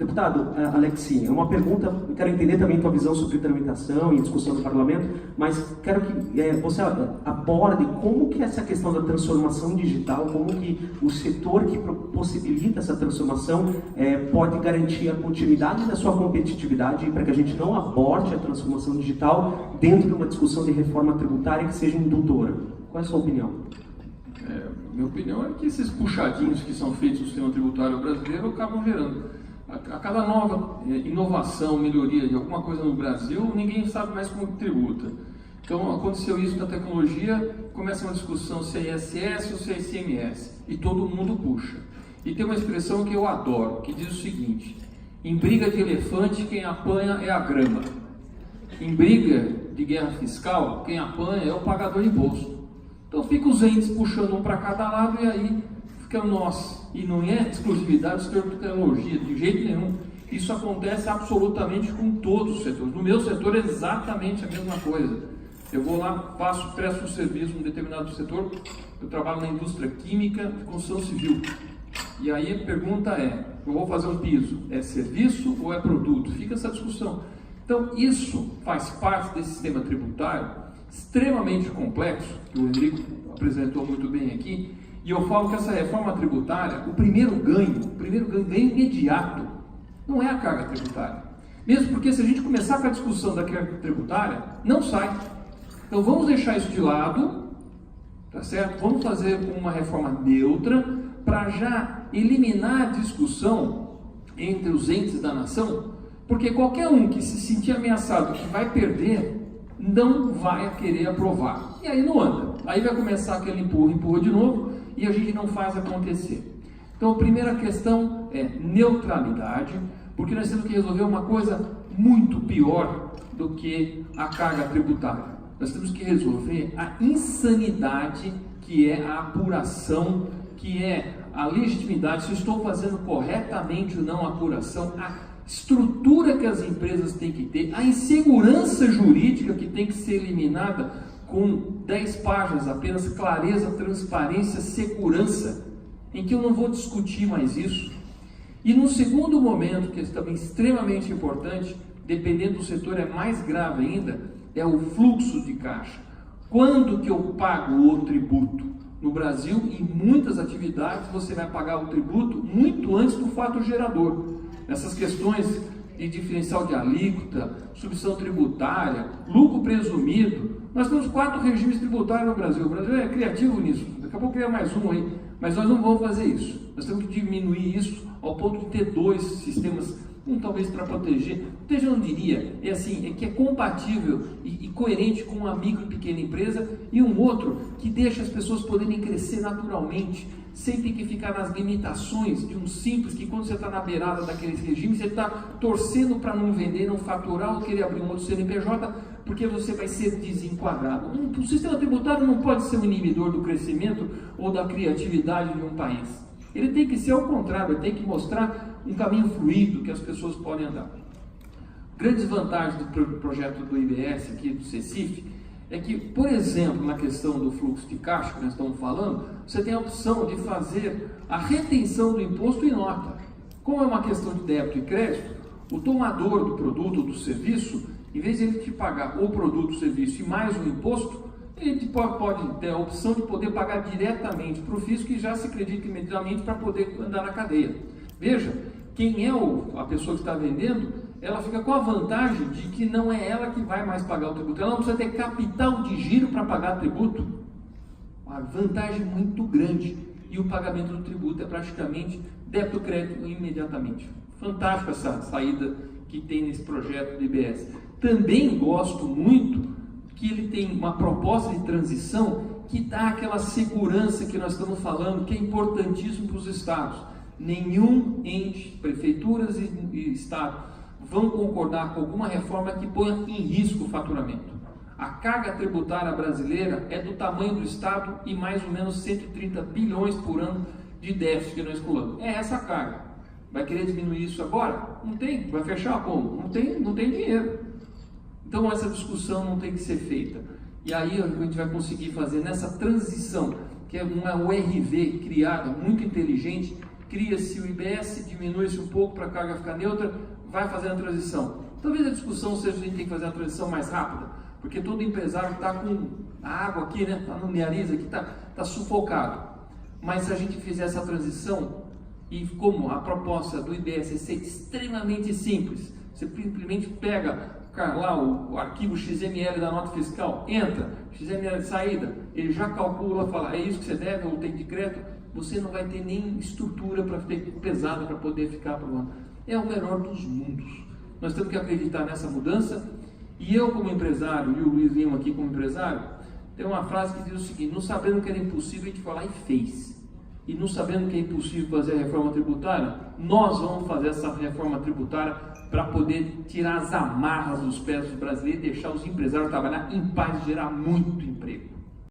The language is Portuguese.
Deputado Alexi, é uma pergunta, eu quero entender também a tua visão sobre tramitação e discussão do parlamento, mas quero que você aborde como que essa questão da transformação digital, como que o setor que possibilita essa transformação pode garantir a continuidade da sua competitividade para que a gente não aborte a transformação digital dentro de uma discussão de reforma tributária que seja indutora. Qual é a sua opinião? Minha opinião é que esses puxadinhos que são feitos no sistema tributário brasileiro acabam gerando. A cada nova inovação, melhoria de alguma coisa no Brasil, ninguém sabe mais como tributa. Então aconteceu isso na tecnologia, começa uma discussão se é ISS ou se é ICMS, e todo mundo puxa. E tem uma expressão que eu adoro, que diz o seguinte: em briga de elefante, quem apanha é a grama. Em briga de guerra fiscal, quem apanha é o pagador de imposto. Então fica os entes puxando um para cada lado e aí fica nós. E não é exclusividade do setor de tecnologia, de jeito nenhum. Isso acontece absolutamente com todos os setores. No meu setor é exatamente a mesma coisa. Eu vou lá, presto um serviço em um determinado setor. Eu trabalho na indústria química de construção civil. E aí a pergunta é, eu vou fazer um piso, é serviço ou é produto? Fica essa discussão. Então isso faz parte desse sistema tributário extremamente complexo, que o Henrique apresentou muito bem aqui. E eu falo que essa reforma tributária, o primeiro ganho imediato, não é a carga tributária. Mesmo porque se a gente começar com a discussão da carga tributária, não sai. Então vamos deixar isso de lado, tá certo? Vamos fazer uma reforma neutra para já eliminar a discussão entre os entes da nação, porque qualquer um que se sentir ameaçado que vai perder, não vai querer aprovar. E aí não anda. Aí vai começar aquele empurra de novo, e a gente não faz acontecer. Então a primeira questão é neutralidade, porque nós temos que resolver uma coisa muito pior do que a carga tributária. Nós temos que resolver a insanidade, que é a apuração, que é a legitimidade, se eu estou fazendo corretamente ou não a apuração, a estrutura que as empresas têm que ter, a insegurança jurídica que tem que ser eliminada com 10 páginas, apenas clareza, transparência, segurança, em que eu não vou discutir mais isso. E no segundo momento, que é também extremamente importante, dependendo do setor é mais grave ainda, é o fluxo de caixa. Quando que eu pago o tributo? No Brasil, em muitas atividades, você vai pagar o tributo muito antes do fato gerador. Essas questões de diferencial de alíquota, substituição tributária, lucro presumido. Nós temos 4 regimes tributários no Brasil. O Brasil é criativo nisso. Daqui a pouco criar mais um aí. Mas nós não vamos fazer isso. Nós temos que diminuir isso ao ponto de ter 2 sistemas, um talvez para proteger. Proteger eu não diria, é assim, é que é compatível e coerente com uma micro e pequena empresa, e um outro que deixa as pessoas poderem crescer naturalmente, sem ter que ficar nas limitações de um simples, que quando você está na beirada daquele regime, você está torcendo para não vender, não faturar ou querer abrir um outro CNPJ, porque você vai ser desenquadrado. O sistema tributário não pode ser um inibidor do crescimento ou da criatividade de um país. Ele tem que ser ao contrário, ele tem que mostrar um caminho fluido que as pessoas podem andar. Grandes vantagens do projeto do IBS, aqui do CECIF, é que, por exemplo, na questão do fluxo de caixa que nós estamos falando, você tem a opção de fazer a retenção do imposto em nota. Como é uma questão de débito e crédito, o tomador do produto ou do serviço, em vez de ele te pagar o produto, o serviço e mais o imposto, ele pode ter a opção de poder pagar diretamente para o fisco e já se acredita imediatamente para poder andar na cadeia. Veja, quem é a pessoa que está vendendo, ela fica com a vantagem de que não é ela que vai mais pagar o tributo. Ela não precisa ter capital de giro para pagar tributo. Uma vantagem muito grande. E o pagamento do tributo é praticamente débito crédito imediatamente. Fantástico essa saída que tem nesse projeto do IBS. Também gosto muito que ele tem uma proposta de transição que dá aquela segurança que nós estamos falando, que é importantíssimo para os estados. Nenhum ente, prefeituras e estado, vão concordar com alguma reforma que ponha em risco o faturamento. A carga tributária brasileira é do tamanho do estado e mais ou menos 130 bilhões por ano de déficit que nós calculamos. É essa a carga. Vai querer diminuir isso agora? Não tem. Vai fechar como? Não tem dinheiro. Então essa discussão não tem que ser feita. E aí a gente vai conseguir fazer nessa transição, que é uma URV criada, muito inteligente, cria-se o IBS, diminui-se um pouco para a carga ficar neutra, vai fazendo a transição. Talvez a discussão seja se a gente tem que fazer a transição mais rápida, porque todo empresário está com a água aqui, né? Está no nariz aqui, está sufocado. Mas se a gente fizer essa transição, e como a proposta do IBS é ser extremamente simples, você simplesmente pega lá o arquivo XML da nota fiscal, entra, XML de saída, ele já calcula, fala, é isso que você deve ou tem de crédito, você não vai ter nem estrutura para ficar pesada para poder ficar aprovando. É o melhor dos mundos. Nós temos que acreditar nessa mudança, e eu como empresário, e o Luiz Lima aqui como empresário, tem uma frase que diz o seguinte: não sabendo que era impossível, a gente foi lá e fez. E não sabendo que é impossível fazer a reforma tributária, nós vamos fazer essa reforma tributária para poder tirar as amarras dos pés dos brasileiros e deixar os empresários trabalhar em paz e gerar muito emprego.